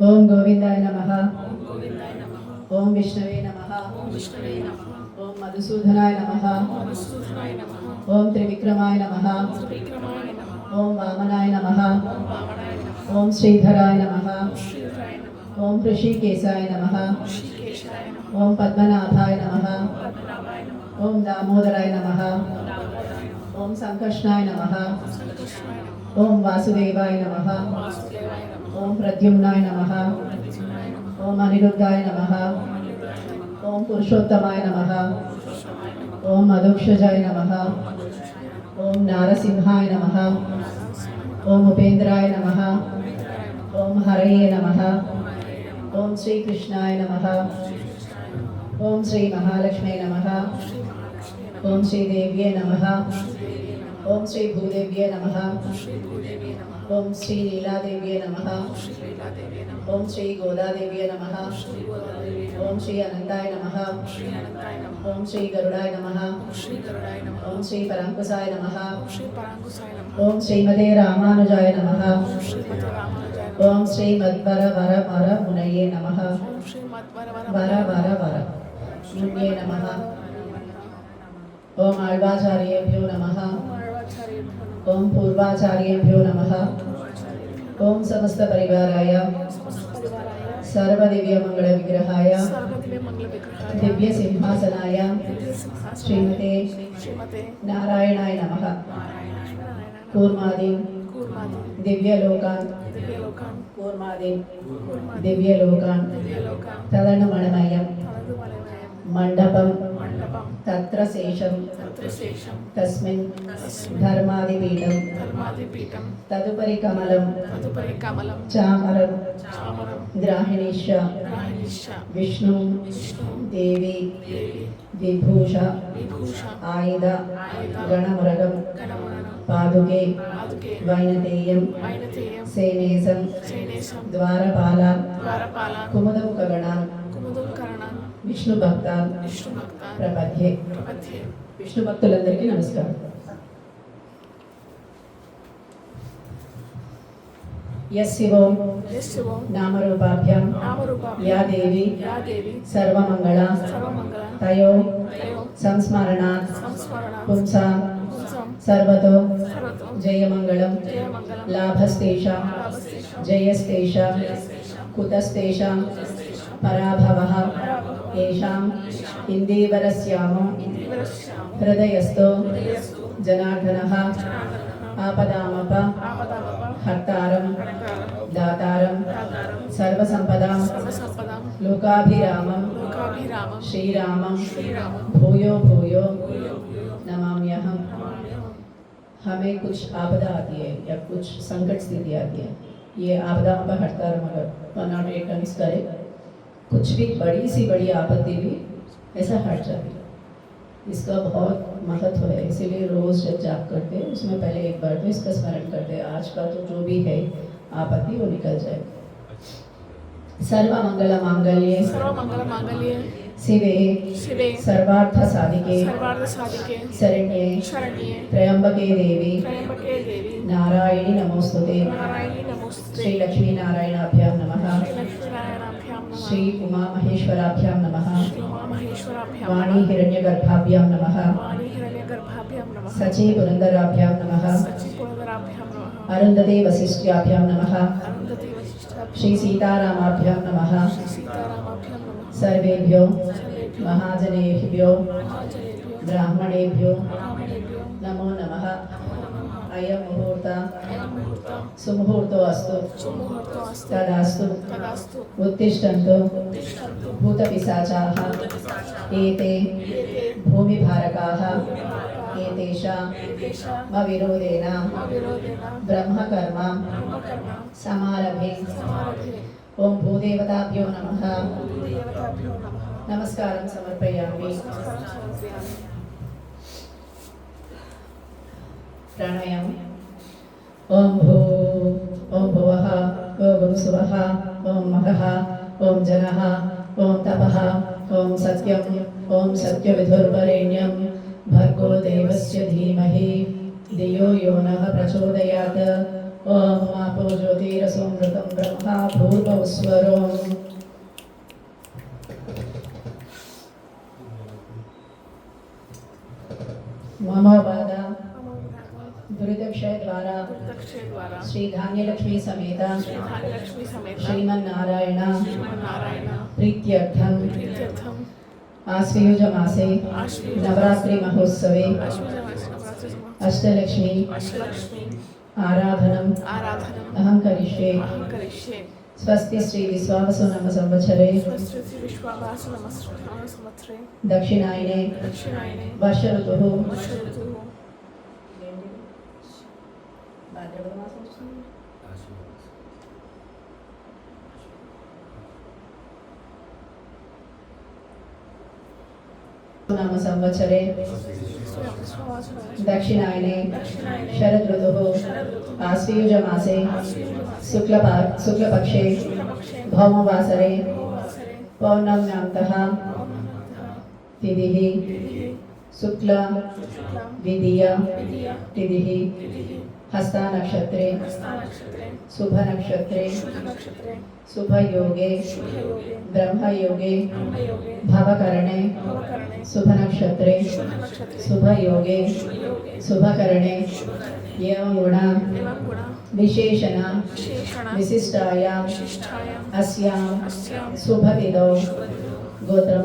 ओम गोविंदाय नमः। ओम विष्णवे नमः। ओम मधुसूदनाय नमः। ओम त्रिविक्रमाय नमः। ओम वामनाय नमः। ओम श्रीधराय नमः। ओम ऋषिकेशाय नमः। ओम पद्मनाभाय नमः। ओम दामोदराय नमः। ओम संकर्षणाय नमः। ओम वासुदेवाय नमः। ओम प्रद्युम्नाय नमः। ओम अनिरुद्धाय नमः। ओम पुरुषोत्तमाय नमः। ओम मधुक्षजाय नमः। ओम नारसिंहाय नमः। ओम उपेन्द्राय नमः। ओम हरये नमः। ओम श्री कृष्णाय नमः। ओम श्री महालक्ष्मी नमः। ओम श्री देव्ये नमः। ओम श्री भूदेव्ये नमः। ओम श्री लीलादेव्ये नमः। ओम श्री गोदादेव्ये नमः। ओम श्री अनंताय नमः। ओम श्री गरुडाय नमः। ओम श्री परांकुशाय नमः। ओम श्रीमते रामानुजाय नमः। ओम श्री मद्वर वर वर मुनये नमः। वर वर वर मुनये नमः। ओम आಳ್वाचार्येभ्यो नमः। ओम पूर्वाचार्येभ्यो नमः। ओम समस्त परिवाराय सर्वदिव्य मंगल विग्रहाय दिव्य सिंहासनाय श्रीमते नारायणाय नमः। कूर्मादि दिव्य लोकान् कूर्मादि दिव्य लोकान् तदनुमणमयं मंडपं तत्र शेषं तस्मिन् धर्मादिपीठं तदुपरि कमलं चामरं ग्राहिणीश्च विष्णु देवी विभूष आयुध गणमृगं पादुके वैनतेयं सेनेशं द्वारपाल कुमुदमुखगणान् विष्णु भक्तान् प्रपद्ये। विष्णु भक्तुలందరికీ నమస్కారం। यस्शिवो नामरूपाभ्यां या देवी सर्वमंगला तयो संस्मरणात् पुंसां सर्वतो जयमंगलं लाभस्तेषां जयस्तेषां कुतस्तेषां पराभवः येषां इन्दीवरस्यामो हृदयस्थो जनार्दनः आपदामप हर्तारं दातारं सर्वसंपदां लोकाभिरामं श्रीरामं भूयो भूयो नमाम्यहम्। हमें कुछ आपदा आती है या कुछ संकट स्थिति आती है, ये आपदा पर हर्तारम अगर 108 टर्न्स करे, कुछ भी बड़ी सी बड़ी आपत्ति भी ऐसा हट जाती है। इसका बहुत महत्व है, इसीलिए रोज जब जाप करते हैं उसमें पहले एक बार तो इसका स्मरण करते हैं, आज का तो जो भी है आपत्ति वो निकल जाए। सर्वमंगल मांगल्ये शिवे सर्वार्थ साधिके शरण्ये त्र्यंबके देवी नारायणी नमोस्तुते। श्री लक्ष्मी नारायणाभ्यां नमः। श्री उमा महेश्वराभ्यां नमः। वाणी हिरण्यगर्भाभ्यां नमः। सची पुरंदराभ्यां नमः। अरुंधते वसिष्ठ्याभ्यां नमः। श्री सीतारामाभ्यां नमः। सर्वेभ्यो महाजनेभ्यो ब्राह्मणेभ्यो नमो नमः। अयं मुहूर्त सुमुहूर्तो अस्तु तदास्तु उत्तिष्ठन्तु भूतपिशाचाः एते भूमिभारकाः एतेषाम् अविरोधेन ब्रह्मकर्म समारभे। ओम भूदेवताभ्यो नमः। नमस्कारं समर्पयामि। प्राणायाम। ओम भुवः ओम सुवः ओम महः ओम जनः ओम तपः ओम सत्यविधुर्वरेण्यं भर्गो देवस्य धीमहि धियो यो नः प्रचोदयात्। ओम आपो ज्योतिरसोमृतं ब्रह्मा भूर्भुवस्वरो ममोबादा दुरितक्षय द्वारा श्री धान्यलक्ष्मी समेत श्रीमन्नारायण प्रीत्यर्थम आश्वयुज मासे नवरात्रि महोत्सवे अष्टलक्ष्मी आराधनम अहं करिष्ये। स्वस्ति श्री विश्वावसु नाम संवत्सरे दक्षिणायने वर्ष ऋतुः नाम संवत्सरे दक्षिणायने शरद ऋतुः आश्वयुज मासे शुक्लपक्षे भौमवासरे पौर्णम्यान्तः तिथिः शुक्ल द्वितीय तिथिः हस्ता नक्षत्रे शुभ नक्षत्रे शुभ योगे ब्रह्म योगे भवकरणे शुभ नक्षत्रे शुभ योगे शुभ करणे एवं गुण विशेषण विशिष्टायां अस्यां शुभतिथौ गोत्रं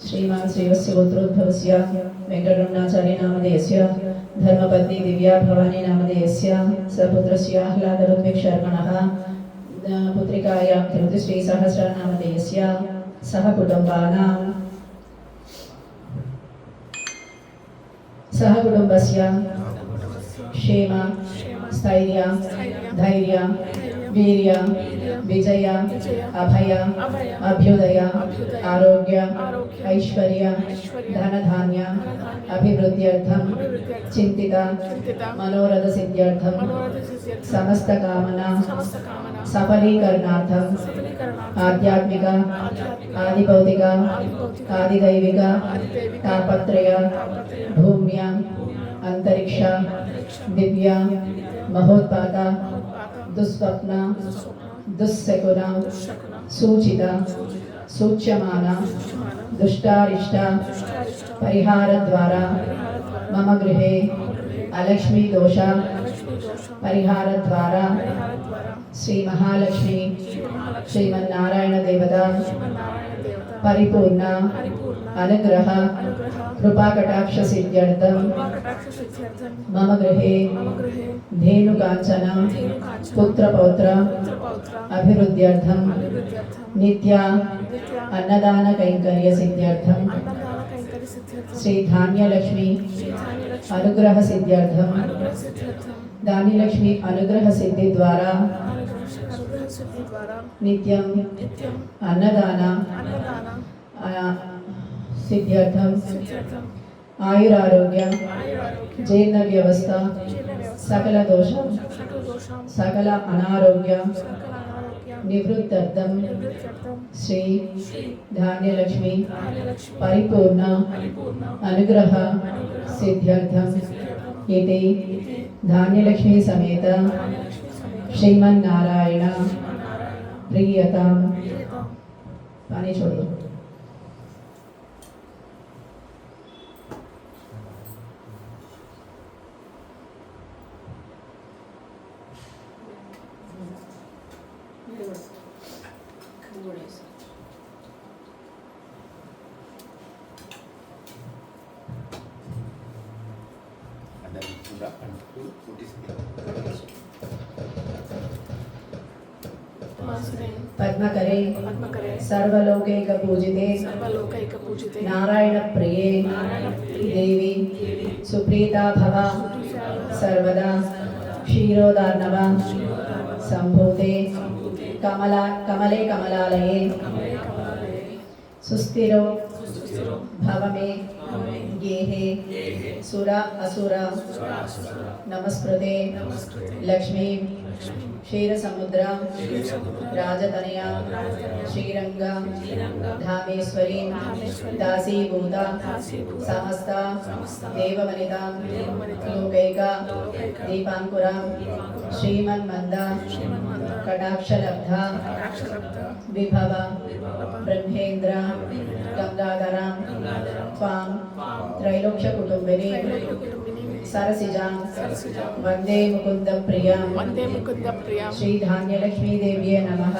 श्रीमान श्रीवस्य गोत्रोद्भवस्य वेंकटरमणाचार्य नामधेयस्य धर्मपत्नी दिव्या भवानी नामधेयस्य सपुत्रस्य आह्लादरुद्विग्शर्मणः पुत्रिकायां तिरुतिश्री सहस्र नामधेयस्य सह कुटुंबस्य क्षेम स्थैर्य धैर्य वीर्य विजय अभय अभ्युदय आरोग्य ऐश्वर्य धन धान्य अभिवृद्ध्यर्थं चिंतिता मनोरथ सिद्ध्यर्थं समस्त कामना सफलीकरणार्थं आध्यात्मिक आदिभौतिक आदिदैविक तापत्रय भूम्या अंतरिक्ष दिव्य महोत्पाद दुस्वप्न दुस्सकुन सूचित सूच्यमान दुष्टारिष्ट परिहार द्वारा मम गृहे अलक्ष्मी दोष परिहार द्वारा श्री महालक्ष्मी श्रीमन्नारायण देवता परिपूर्ण अनुग्रह कृपा कटाक्ष सिद्ध्यर्थं मम गृहे धेनुकांचन पुत्र पौत्र अभिवृद्ध्यर्थं नित्य अन्नदान कैंकर्य सिद्ध्यर्थं श्री धान्यलक्ष्मी अनुग्रह सिद्ध्यर्थं धान्यलक्ष्मी अनुग्रह सिद्धि द्वारा नित्यं अन्नदान सिद्ध्यर्थं आयुरारोग्य जीर्ण व्यवस्था सकल दोष सकल अनारोग्य निवृत्त्यर्थं श्री धान्यलक्ष्मी परिपूर्ण अनुग्रह सिद्ध्यर्थं इति धान्यलक्ष्मी समेत श्रीमन्नारायण प्रीयतां। पानी छोड़ो। पद्मकरे सर्वलोकैक पूजिते नारायण प्रिये देवी सुप्रीता भव सर्वदा क्षीरोदार्णव संभूते कमले कमलालये सुस्थिरो भव मे गेहे सुर असुर नमस्कृते लक्ष्मी क्षीरसमुद्र राजतनया श्रीरंग धामेश्वरी दासीभूता समस्त देववनिता लोकैका दीपांकुरा श्रीमन्मंदा कटाक्षलब्धा विभव ब्रह्मेन्द्र गंगाधरा त्वां त्रैलोक्यकुटुम्बिनी सरसिजां वंदे मुकुंद प्रियां श्री धान्यलक्ष्मी देव्ये नमः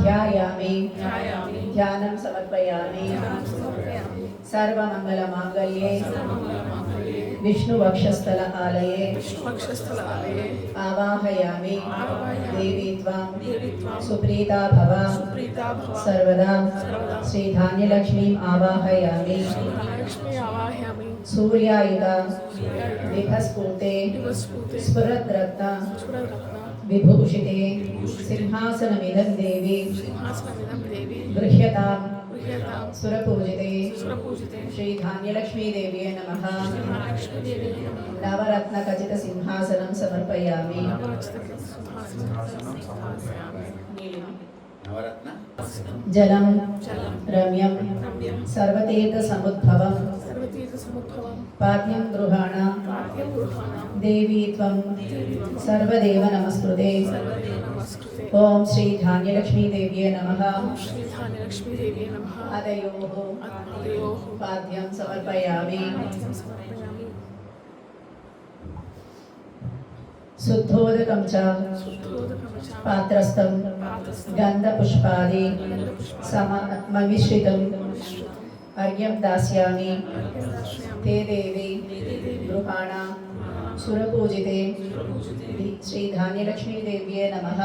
ध्यायामि ध्यानं समर्पयामि सर्वमंगलमांगल्ये विष्णु वक्षस्थल आलये आवाहयामि देवी त्वां सुप्रीता भव सर्वदा श्री धान्यलक्ष्मीम् आवाहयामि सूर्यायुता विभस्फुटे स्फुरद्रत्ना विभूषिते सिंहासनमिदं देवी गृह्यतां सुरपूजिते श्री धान्यलक्ष्मी देव्ये नमः नवरत्न खचित सिंहासनं समर्पयामि जलं रम्यं सर्वतीर्थ समुद्भवं पाद्यं गृहाण देवी त्वं सर्वदेव नमस्कृते ओम श्री धान्यलक्ष्मी देव्ये नमः अदयोः पाद्यं समर्पयामि शुद्धोदकं च पात्रस्थं गन्धपुष्पादि सममिश्रितं अर्घ्यं दास्यामि ते देवी गृहाण सुरपूजिते श्री धान्यलक्ष्मी देव्ये नमः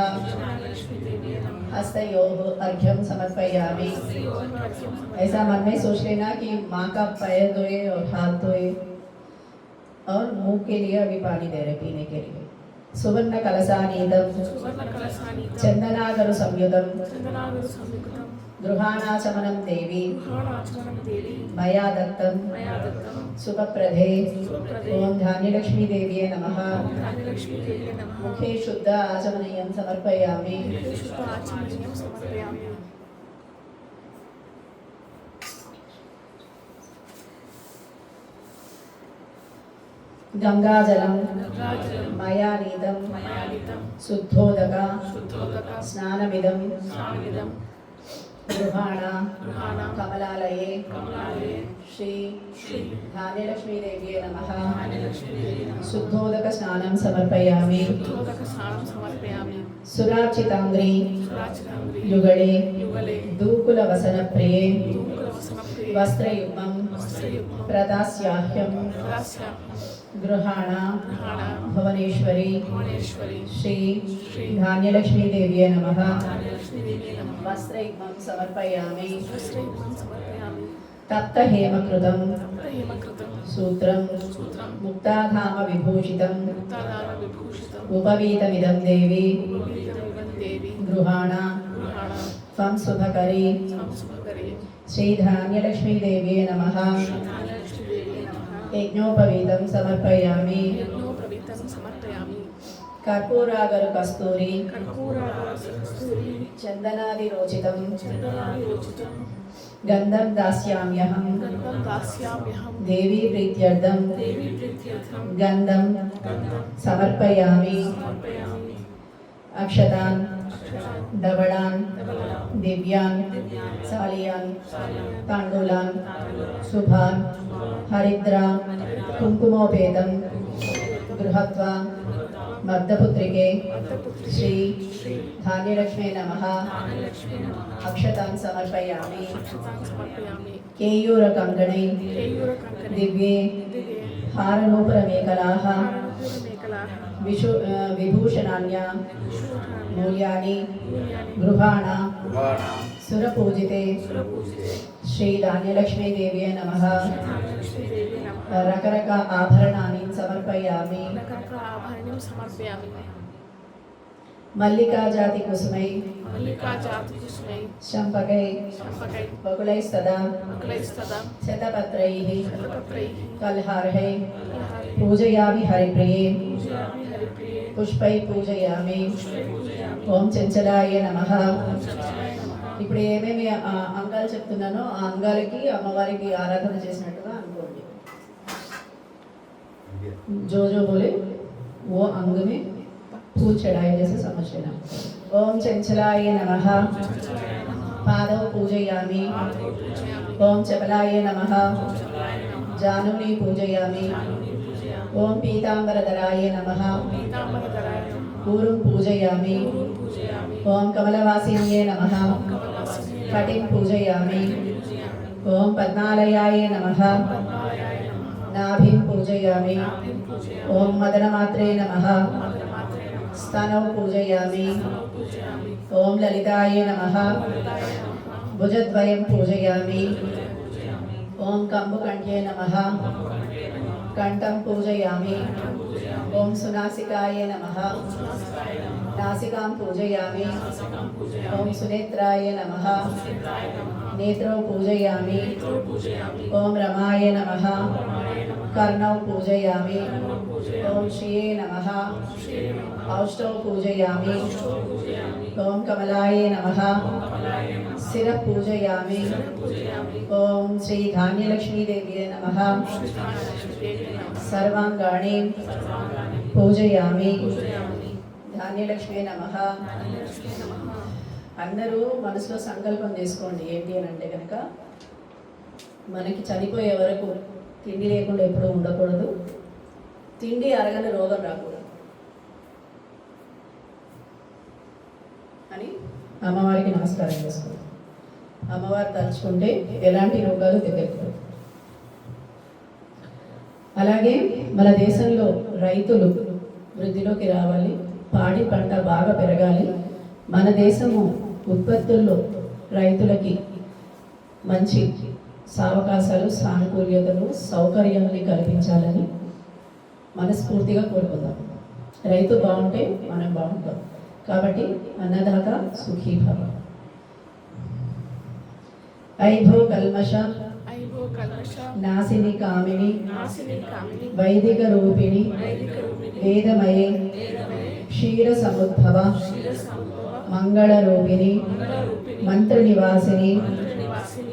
हस्तयोः अर्घ्यं समर्पयामि। ऐसा मन में सोच लेना कि माँ का पैर धोए और हाथ धोए और मुंह के लिए अभी पानी दे रहे पीने के लिए। सुवर्ण कलशानीदं चंदनागरु संयुतं गृहाणाचमनं देवी मया दत्तं शुभप्रदे ओम धान्यलक्ष्मी देव्ये नमः मुखे शुद्ध आचमनीयं समर्पयामि। गंगाजलं मया नीतं शुद्धोदक स्नानमिदं गृहाण कमलालये श्री धान्यलक्ष्मी देव्ये नमः शुद्धोदक स्नानं समर्पयामि। सुरार्चितांग्री युगले दूकुलवसनप्रिये वस्त्रयुग्मं प्रदास्याह्यं गृहाण भुवनेश्वरी श्री धान्यलक्ष्मी देव्ये नमः वस्त्रयुग्मं समर्पयामि। तप्त हेमकृतं सूत्रं मुक्ताधाम विभूषितं उपवीतमिदं देवी गृहाण त्वं शुभकरी श्री धान्यलक्ष्मी देव्ये नमः यज्ञोपवीतं समर्पयामि। कर्पूरागर कस्तूरी चंदनादिरोचितं गंधं दास्याम्यहं देवी प्रीत्यर्थं गंधं समर्पयामि। अक्षतान् दवडान् दिव्यान् सालियान् तांडूलान् शुभान् हरिद्रा कुंकुमोपेतं गृहत्वा मर्दपुत्रिके श्री धान्यलक्ष्मी नमः अक्षतान् समर्पयामि। केयूरकङ्कणे दिव्ये हारनूपुरमेखलाः विभूषणान्या मूल्यानि गृहाण सुरपूजिते श्री धान्यलक्ष्मी देव्ये नमः रकरक आभरणानि समर्पयामि। मल्लिका जाति कुसुमै मल्लिका जाति कुसुमै चंपकै चंपकै बकुलैस्तदा बकुलैस्तदा शतपत्रैः शतपत्रैः कल्हारैः पूजयामि हरिप्रिये पूजयामि हरिप्रिये पुष्पै पूजयामि ఓం చెంచలాయ నమః. ఇప్పుడు ఏమేమి అంగాలు చెప్తున్నానో ఆ అంగాలకి అమ్మవారికి ఆరాధన చేసినట్టుగా అనుకోండి. जो जो बोले वो अंग में फूल चढ़ाए जैसे समझ लेना. ओम चंचलाय नमः. पादौ पूजयामि. ओम चपलाय नमः. जानुनी पूजयामि. ओम पीतांबरधराय नमः. ऊरुं पूजयामि. ओम कमलवासिन्ये नमः. कटिं पूजयामि. ओम पद्मालयाय नमः. नाभिं पूजयामि. ओम मदनमात्रे नमः. स्तनौ पूजयामि. ओम ललिताय नमः. भुजद्वयं पूजयामि. ओम कंबुकण्ठे नमः. कंठं पूजयामि. ओम सुनासिकाय नमः. नासिकां पूजयामि. ओम सुनेत्राय नमः. नेत्रौ पूजयामि. ओम रमाय नमः. कर्णौ पूजयामि. ओम श्रिये नमः. औष्ठौ पूजयामि. ओम कमलाय नमः. शिरः पूजयामि. ओम श्री धान्यलक्ष्मी देवी नमः. सर्वांगाणि पूजयामि. ధాన్యలక్ష్మి నమః. అందరూ మనసులో సంకల్పం చేసుకోండి. ఏంటి అని అంటే కనుక మనకి చనిపోయే వరకు తిండి లేకుండా ఎప్పుడూ ఉండకూడదు. తిండి అరగని రోగం రాకూడదు అని అమ్మవారికి నమస్కారం చేసుకోండి. అమ్మవారు తలుచుకుంటే ఎలాంటి రోగాలు తెగకూడదు. అలాగే మన దేశంలో రైతులు వృద్ధిలోకి రావాలి. పాడి పంట బాగా పెరగాలి. మన దేశము ఉత్పత్తుల్లో రైతులకి మంచి సావకాశాలు, సానుకూల్యతలు, సౌకర్యాలని కల్పించాలని మనస్ఫూర్తిగా కోరుకుందాం. రైతు బాగుంటే మనం బాగుంటాం. కాబట్టి అన్నదాత సుఖీ భవ. ఐభో కల్మష నాసిని కామిని వైదిక రూపిణి వేదమయే క్షీర సముద్భవ మంగళ రూపిణి మంత్ర నివాసిని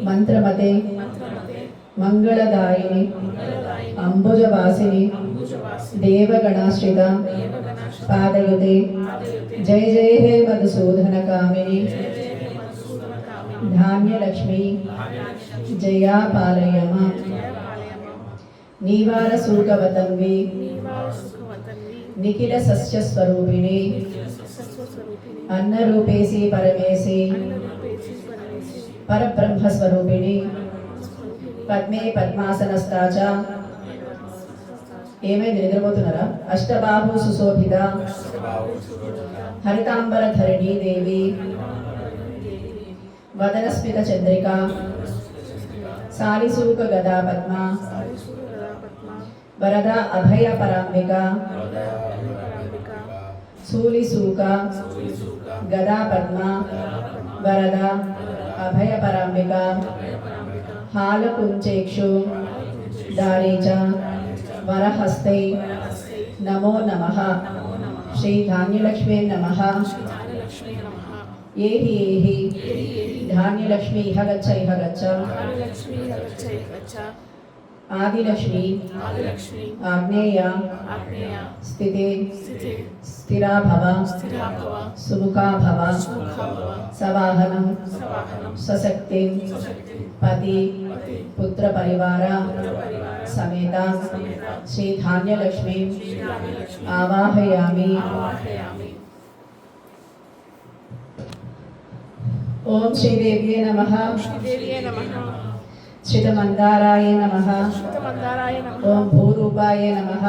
మంత్రమతే మంగళదాయిని అంబుజవాసిని దేవగణాశ్రిత పాదయుతే జయ జయ హే మధుసూదన కామిని ధాన్యలక్ష్మి జయా పాలయమ. నీవార శూకవతంవి నిఖిల సస్య స్వరూపిణి అన్నరూపేసి పరమేసి పరబ్రహ్మ స్వరూపిణి పద్మే పద్మాసనస్థాచ. ఏమైంది, నిద్రపోతున్నారా? అష్టబాహు సుశోభిత హరితాంబర ధరణి దేవి వదనస్మిత చంద్రిక సాలిసూక గదా పద్మ వరద అభయ పరాంబిక శూలిసూక గదా పద్మ వరద అభయ పరాంబిక హాలకుంచేక్షు దారీచ వరహస్తై నమో నమః. శ్రీ ధాన్యలక్ష్మీ నమః. ఏహి ఏహి ధాన్యలక్ష్మి ఇహ గచ్చ ఇహ గచ్చ. ఆదిలక్ష్మి ఆగ్నేయ స్థితే స్థిరా భవ సుముఖా భవ సవాహనం సశక్తి పతి పుత్ర పరివార సమేత శ్రీ ధాన్యలక్ష్మి ఆవాహయామి. ఓం శ్రీదేవ్యే నమః. श्रितमन्दाराय नमः. ओम भूरूपाय नमः.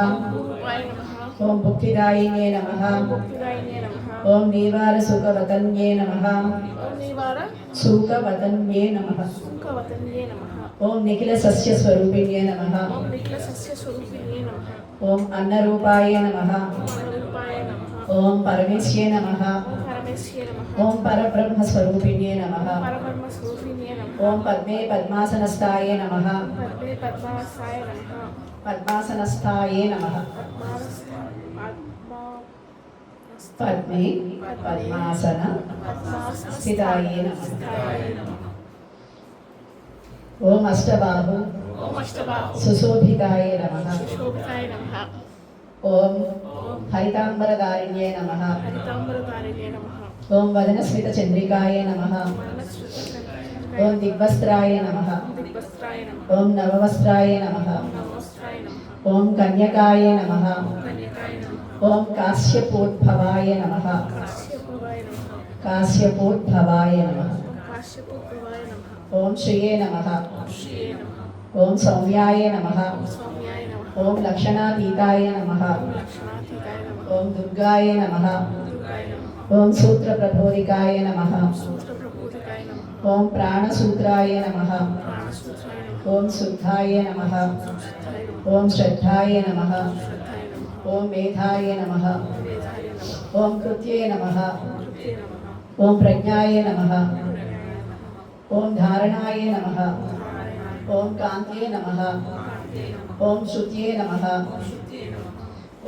ओम भुक्तिदायिने नमः. ओम नीवार सुखवतन्ये नमः. सुखवतन्ये नमः. ओम निखिल सस्य स्वरूपिण्ये नमः. ओम अन्नरूपाय नमः. ఓం పరమేశ్వరే నమః ఓం పరమేశ్వరే నమః ఓం పరబ్రహ్మ స్వరూపిణ్యే నమః పరబ్రహ్మ స్వరూపిణ్యే నమః ఓం పద్మే పద్మాసనస్థాయే నమః పద్మే పద్మాసనాయ నమః పద్మాసనస్థాయే నమః పద్మే పద్మాసన స్థితాయే నమః ఓం అష్టబాహు ఓం అష్టబాహు సుశోభితాయే నమః శోభితాయ నమః ఓం హరితాంబరదారిణ్యే నమః హరితాంబరధారిణ్యే నమః ఓం వదనస్మిత చంద్రికాయే నమః ఓం దిగ్వస్త్రాయ నమః దిగ్వస్త్రాయ నమః ఓం నవవస్త్రాయ నమః నమస్త్రాయ నమః ఓం కన్యకాయ నమః కన్యకాయ నమః ఓం కాశ్యపోద్భవాయ నమః కాశ్యపాయ నమః కాశ్యపోద్భవాయ నమః కాశ్యపాయ నమః ఓం శ్రియే నమః శ్రీయే నమః ఓం సౌమ్యాయ నమః సౌమ్యాయ నమః ఓం లక్షణాతీతాయ నమః లక్షణాతీతాయ నమః ఓం దుర్గాయ నమః దుర్గాయ నమః ఓం సూత్రప్రబోధికాయ నమః సూత్రప్రబోధికాయ నమః ఓం ప్రాణసూత్రాయ నమః ప్రాణసూత్రాయ నమః ఓం శుద్ధాయ నమః శుద్ధాయ నమః ఓం శ్రద్ధాయ నమః శ్రద్ధాయ నమః ఓం మేధాయ నమః వేదాయ నమః ఓం కృత్యే నమః కృత్యే నమః ఓం ప్రజ్ఞాయ నమః ప్రజ్ఞాయ నమః ఓం ధారణాయ నమః ఓం కాంత్యే నమః కాంతే నమః ఓం శృత్యే నమః శుద్ధే నమః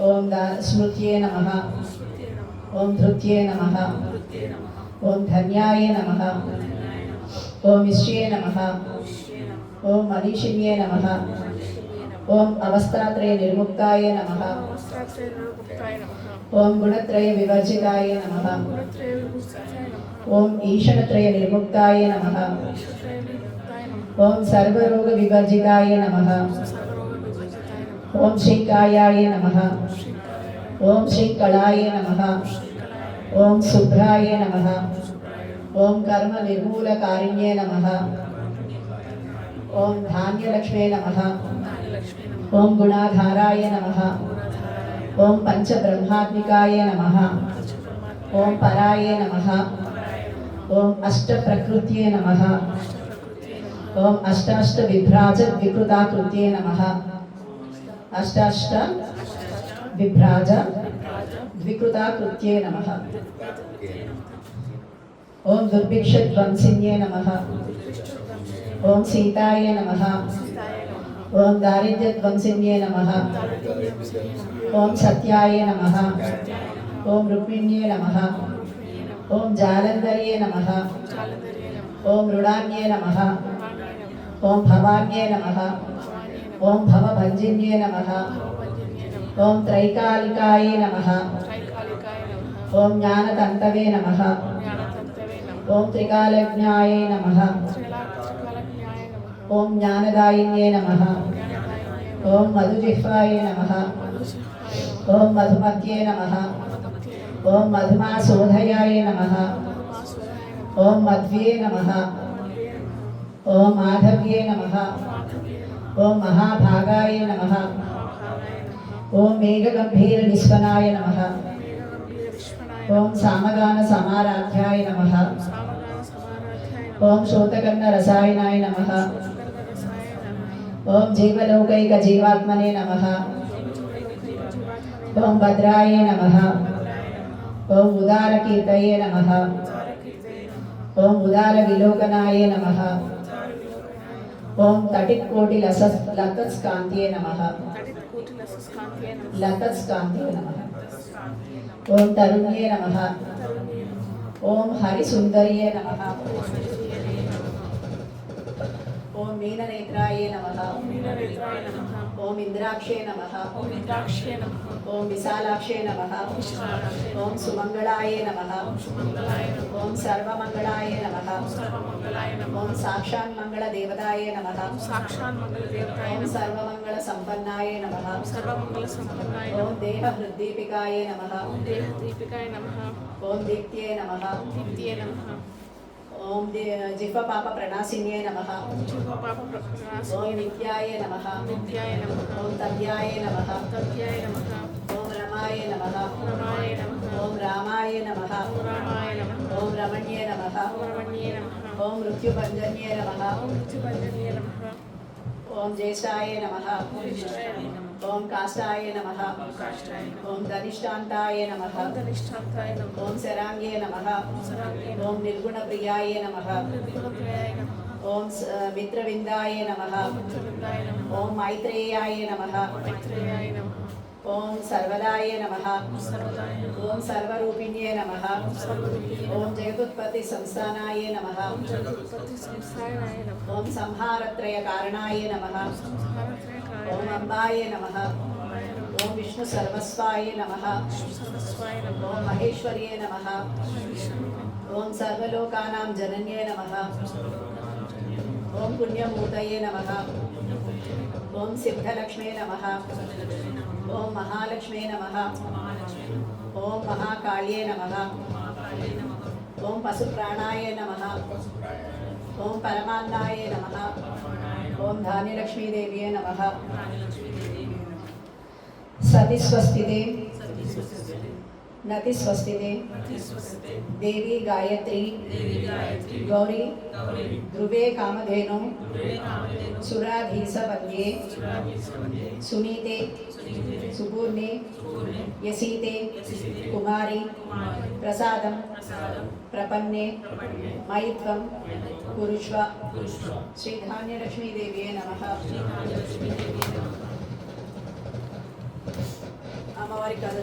ఓం స్మృత్యే నమః శుద్ధే నమః ఓం ధృత్యే నమః కృత్యే నమః ఓం ధన్యాయ నమః ధన్యాయ నమః ఓం ఇష్యే నమః విష్యే నమః ఓం మనీషిణ్యే నమః మనీషిణ్యే నమః ఓం అవస్థాత్రయ నిర్ముక్తాయ నమః వస్త్రాత్రయగుప్తాయ నమః ఓం గుణత్రయ వివర్జితాయ నమః గుణత్రయ విభూషితాయ నమః ఓం ఈషణత్రయ నిర్ముక్తాయ నమః ఈశ్వరత్రయ విభూషితాయ నమః ఓం సర్వరోగ వివర్జితాయ నమః సర్వరోగ విభూషితాయ నమః ఓం శ్రీకాయాయ నమః శ్రీకాయ ఓం శ్రీకళాయ నమః శ్రీకళాయ ఓం శుభ్రాయ నమః శుభ్రాయ ఓం కర్మ నిర్మూలకారిణ్యే నమః ఓం ధాన్యలక్ష్మే నమః ధాన్యలక్ష్మీ నమః ఓం గుణాధారాయ నమః గుణధారాయ ఓం పంచబ్రహ్మాత్మికాయ నమః పంచబ్రహ్మాత్మకాయ ఓం పరాయ నమః పరాయ నమః ఓం అష్టప్రకృత్యే నమః అష్టప్రకృత్యే నమః ఓం అష్టాష్ట విభ్రాజ వికృతాకృత్యే నమః అష్టాష్ట విభ్రాజ ద్వికృతాకృత్యే నమః ఓం దుర్భిక్షధ్వంసిన్యే నమః ఓం సీతాయ నమః సీతాయ నమః ఓం దారిద్ర్యధ్వంసిన్యే నమః దారిద్ర్యవినాశాయ నమః ఓం సత్యాయ నమః ఓం రుక్మిణ్యే నమః రుక్మిణ్యే నమః ఓం జాలంధర్యే నమః జాలంధర్యే నమః ఓం మృడాన్యే నమః భవాన్యే నమః ఓం భవాన్యే నమః భవాన్యే నమః ఓం భవభంజిన్యే నమః భవభంజన్యే నమః ఓం త్రైకాలికాయ నమః త్రైకాలికాయ నమః ఓం జ్ఞానతంతవే నమః జ్ఞానతంతవే నమః ఓం త్రికాలజ్ఞాయ నమః త్రికాలజ్ఞాయ నమః ఓం జ్ఞానదాయిన్యే నమః జ్ఞానదాయిన్యే నమః ఓం మధుజిహ్వాయ నమః మధుసిహాయ నమః ఓం మధుమత్యే నమః మధుమత్యే నమః ఓం మధుమాసోధయాయ నమః మధుమాసురాయ నమః ఓం మధ్వే నమః మధ్వే నమః ఓం మాధవ్యే నమః మాధవ్యే నమః ఓం మహాభాగాయ నమః మహాభాగాయ నమః ఓం మేఘగంభీర నిస్వనాయ నమః మేఘగంభీర విశ్వనాయ ఓం సామగాన సమారాధ్యాయ నమః సామగాన సమానాధ్యాయ నమః ఓం శోతకర్ణ రసాయనాయ నమః రసాయ నమః ఓం జీవలోకైక జీవాత్మనే నమః ఓం భద్రాయ నమః ఓం ఉదారకీర్తయే నమః ఓం ఉదార విలోకనాయ నమః ఓం తటికోటి లతస్కాంత్యే నమః లతస్కాంత్యే నమః ఓం తరుణ్యే నమః ఓం హరిసుందర్యే నమః ఓం మీననేత్రాయ నమః ఓం ఇంద్రాక్షే నమః ఇంద్రాక్షే నమః ఓం విశాలాక్షే నమః ఓం సుమంగళాయ నమః సుమంగళాయ నమః ఓం సర్వమంగళాయ నమః సర్వమంగళాయ నమః ఓం సాక్షాన్మంగళ దేవతాయ నమః సాక్షాన్ మంగళ దేవతాయ ఓం నమః సర్వమంగళ సంపన్నాయ నమః సర్వమంగళ సంపన్నాయ ఓం నమః దేహ హృద్దీపికాయ నమః దేహ దీపికాయ నమః ఓం దీప్త్యే నమః దీప్తియే నమః ఓం జిహ్వ పాప ప్రణాసిన్యే నమః జీవపాప ఓం ప్రకాశినే నిత్యాయ నమః నిత్యాయ నమః ఓం తవ్యాయ నమః తథ్యాయ నమః ఓం రమాయ నమః రమాయ నమః ఓం రామాయ నమః రామాయ నమః ఓం రమణ్యే నమః రమణ్యే నమః ఓం మృత్యుభంజన్యే నమః ఓం మృత్యుభంజన్యే నమః ఓం జ్యేష్ఠాయ నమః జ్యేష్ఠాయ నమః ఓం కాష్టాయ నమః కాష్టాయ నమః ఓం ధనిష్టాంతాయ నమః ధనిష్టాంతాయ నమః ఓం శరాంగే నమః సరాంగే ఓం నిర్గుణ ప్రియాయ నమః నిర్గుణప్రియాయ నమః ఓం మిత్రవిందాయ నమః మిత్రవృందాయ నమః ఓం మైత్రేయాయ నమః మైత్రేయాయ నమః ఓం సర్వదాయ నమః సర్వదాయ నమః ఓం సర్వరూపిణ్యే నమః సర్వరూపిణ్యే ఓం జగదుత్పత్తి సంస్థానాయ నమః జగదుత్పత్తి సంస్థానాయ నమః ఓం సంహారత్రయ కారణాయ నమః సంహారత్రయకాయ ఓం అంబాయ నమః ఓం విష్ణు సర్వస్వాయ నమః సర్వస్వాయ నమః ఓం మహేశ్వర్యే నమః ఓం సర్వలోకానాం జనన్యే నమః ఓం పుణ్యమూర్తయే నమః ఓం సిద్ధలక్ష్మే నమః ఓం మహాలక్ష్మే నమః ఓం మహాకాళ్యే నమః ఓం పశుప్రాణాయ నమః ఓం పరమాన్నాయ నమః ఓం ధాన్యలక్ష్మీదేవ్యే నమః సతి స్వస్తిదే నతి స్వస్తిదే దేవి గాయత్రి గౌరీ ధ్రువే కామధేను సురాధీసపద్యే సునీతే సుపూర్ణే యసీతే కుమారి ప్రసాదం ప్రపన్నే మయిత్వం కురుష్వ శ్రీ ధాన్యలక్ష్మీదేవ్యే నమః అమ్మవారి కథ